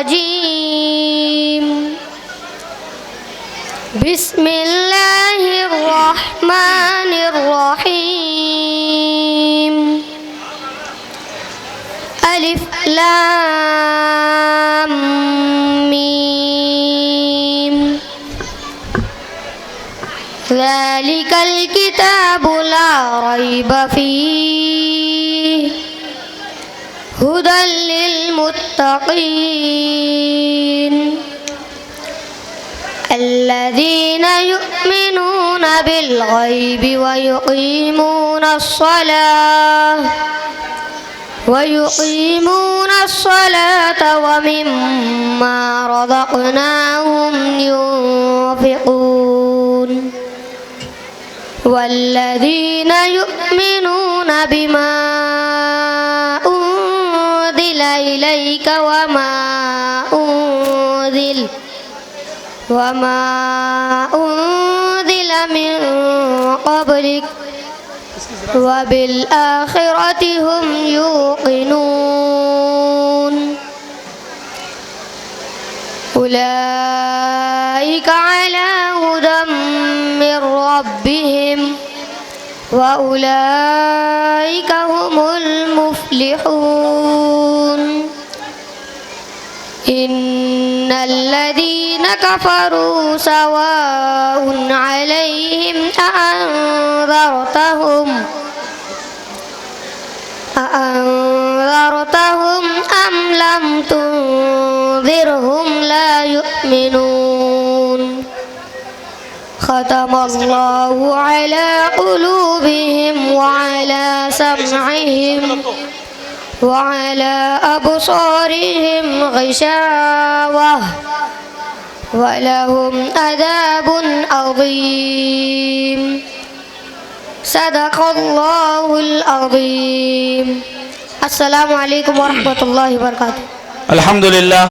الرجيم بسم الله الرحمن الرحيم ألف لام ميم ذلك الكتاب لا ريب فيه هدى للمتقين الذين يؤمنون بالغيب ويقيمون الصلاة ومما رزقناهم ينفقون والذين يؤمنون بما أنزل إليك وما أنزل من قبلك وبالآخرة هم يوقنون أولئك على هدى من ربهم وأولئك هم المفلحون إن الذين كفروا سواء عليهم أأنذرتهم أم لم تنذرهم لا يؤمنون ختم الله على قلوبهم وعلى سمعهم وعلى أبصارهم غشاوة ولهم عذاب عظيم صدق الله العظيم. Assalamualaikum warahmatullahi wabarakatuh. Alhamdulillah.